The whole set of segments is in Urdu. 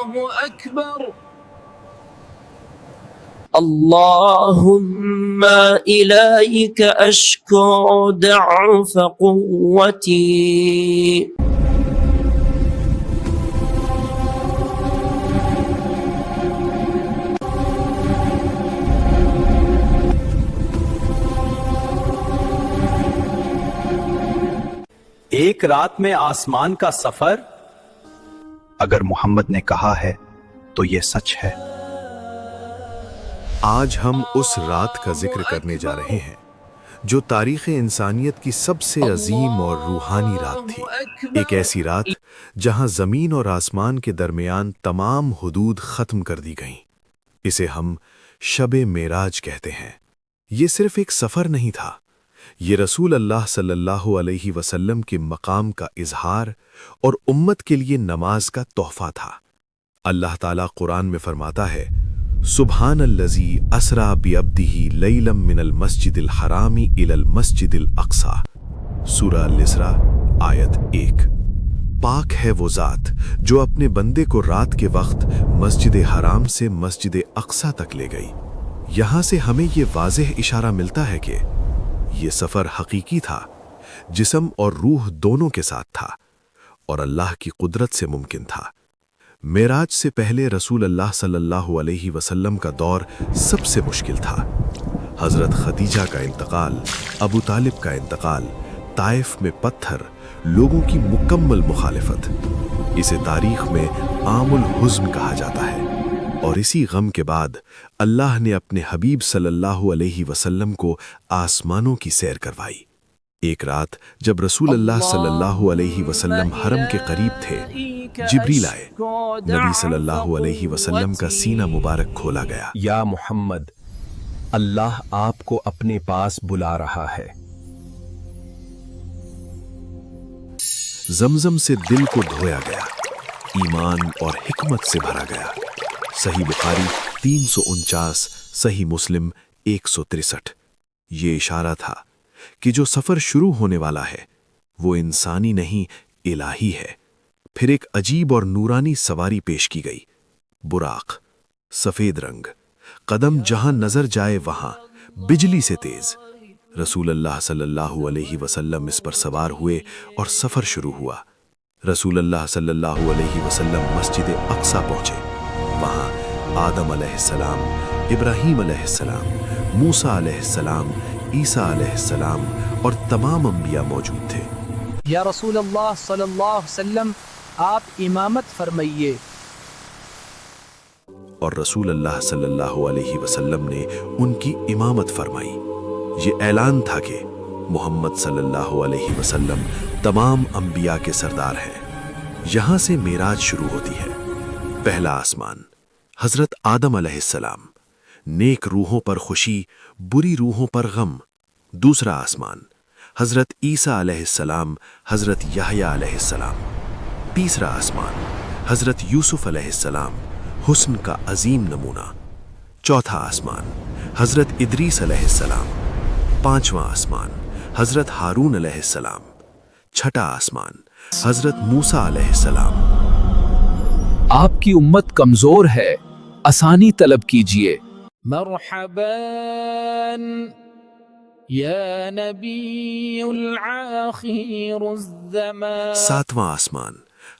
الله أكبر. اللهم إليك أشكو ضعف قوتي. ایک رات میں آسمان کا سفر، اگر محمد نے کہا ہے تو یہ سچ ہے۔ آج ہم اس رات کا ذکر کرنے جا رہے ہیں جو تاریخ انسانیت کی سب سے عظیم اور روحانی رات تھی۔ ایک ایسی رات جہاں زمین اور آسمان کے درمیان تمام حدود ختم کر دی گئیں۔ اسے ہم شب معراج کہتے ہیں۔ یہ صرف ایک سفر نہیں تھا، یہ رسول اللہ صلی اللہ علیہ وسلم کے مقام کا اظہار اور امت کے لیے نماز کا تحفہ تھا۔ اللہ تعالیٰ قرآن میں فرماتا ہے، سبحان الذی اسریٰ بعبدہ لیلا من المسجد الحرام الی المسجد الاقصی، سورہ الاسراء آیت 1۔ پاک ہے وہ ذات جو اپنے بندے کو رات کے وقت مسجد حرام سے مسجد اقصی تک لے گئی۔ یہاں سے ہمیں یہ واضح اشارہ ملتا ہے کہ یہ سفر حقیقی تھا، جسم اور روح دونوں کے ساتھ تھا، اور اللہ کی قدرت سے ممکن تھا۔ معراج سے پہلے رسول اللہ صلی اللہ علیہ وسلم کا دور سب سے مشکل تھا۔ حضرت خدیجہ کا انتقال، ابو طالب کا انتقال، طائف میں پتھر، لوگوں کی مکمل مخالفت، اسے تاریخ میں عام الحزن کہا جاتا ہے۔ اور اسی غم کے بعد اللہ نے اپنے حبیب صلی اللہ علیہ وسلم کو آسمانوں کی سیر کروائی۔ ایک رات جب رسول اللہ صلی اللہ علیہ وسلم حرم کے قریب تھے، جبریل آئے۔ نبی صلی اللہ علیہ وسلم کا سینہ مبارک کھولا گیا۔ یا محمد، اللہ آپ کو اپنے پاس بلا رہا ہے۔ زمزم سے دل کو دھویا گیا، ایمان اور حکمت سے بھرا گیا۔ صحیح بخاری 349، صحیح مسلم 163۔ یہ اشارہ تھا کہ جو سفر شروع ہونے والا ہے وہ انسانی نہیں، الہی ہے۔ پھر ایک عجیب اور نورانی سواری پیش کی گئی، براق، سفید رنگ، قدم جہاں نظر جائے وہاں بجلی سے تیز۔ رسول اللہ صلی اللہ علیہ وسلم اس پر سوار ہوئے اور سفر شروع ہوا۔ رسول اللہ صلی اللہ علیہ وسلم مسجد اقصی پہنچے۔ وہاں آدم علیہ السلام، ابراہیم علیہ السلام، موسیٰ علیہ السلام، عیسیٰ علیہ السلام اور تمام انبیاء موجود تھے۔ یا رسول اللہ صلی اللہ علیہ وسلم، آپ امامت فرمائیے۔ اور رسول اللہ صلی اللہ علیہ وسلم نے ان کی امامت فرمائی۔ یہ اعلان تھا کہ محمد صلی اللہ علیہ وسلم تمام انبیاء کے سردار ہیں۔ یہاں سے معراج شروع ہوتی ہے۔ پہلا آسمان، حضرت آدم علیہ السلام، نیک روحوں پر خوشی، بری روحوں پر غم۔ دوسرا آسمان، حضرت عیسیٰ علیہ السلام، حضرت یحییٰ علیہ السلام۔ تیسرا آسمان، حضرت یوسف علیہ السلام، حسن کا عظیم نمونہ۔ چوتھا آسمان، حضرت ادریس علیہ السلام۔ پانچواں آسمان، حضرت ہارون علیہ السلام۔ چھٹا آسمان، حضرت موسیٰ علیہ السلام۔ آپ کی امت کمزور ہے، آسانی طلب کیجیے۔ مرحبا یا نبی الآخر الزمان۔ ساتواں آسمان،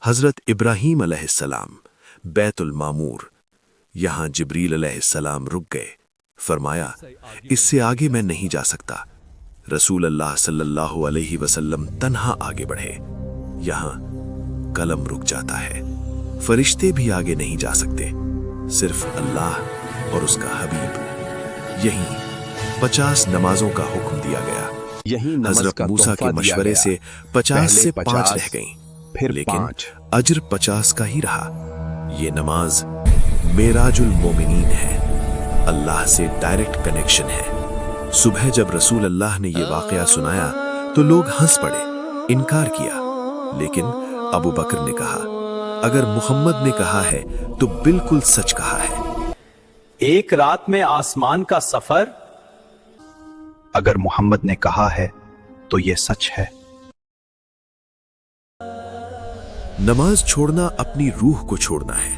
حضرت ابراہیم علیہ السلام، بیت المعمور۔ یہاں جبریل علیہ السلام رک گئے، فرمایا اس سے آگے میں نہیں جا سکتا۔ رسول اللہ صلی اللہ علیہ وسلم تنہا آگے بڑھے۔ یہاں قلم رک جاتا ہے، فرشتے بھی آگے نہیں جا سکتے، صرف اللہ اور اس کا حبیب۔ یہیں 50 نمازوں کا حکم دیا گیا۔ حضرت موسیٰ کے مشورے سے 50 سے 5 رہ گئیں، لیکن اجر 50 کا ہی رہا۔ یہ نماز معراج المومنین ہے، اللہ سے ڈائریکٹ کنیکشن ہے۔ صبح جب رسول اللہ نے یہ واقعہ سنایا تو لوگ ہنس پڑے، انکار کیا، لیکن ابو بکر نے کہا اگر محمد نے کہا ہے تو بالکل سچ کہا ہے۔ ایک رات میں آسمان کا سفر، اگر محمد نے کہا ہے تو یہ سچ ہے۔ نماز چھوڑنا اپنی روح کو چھوڑنا ہے،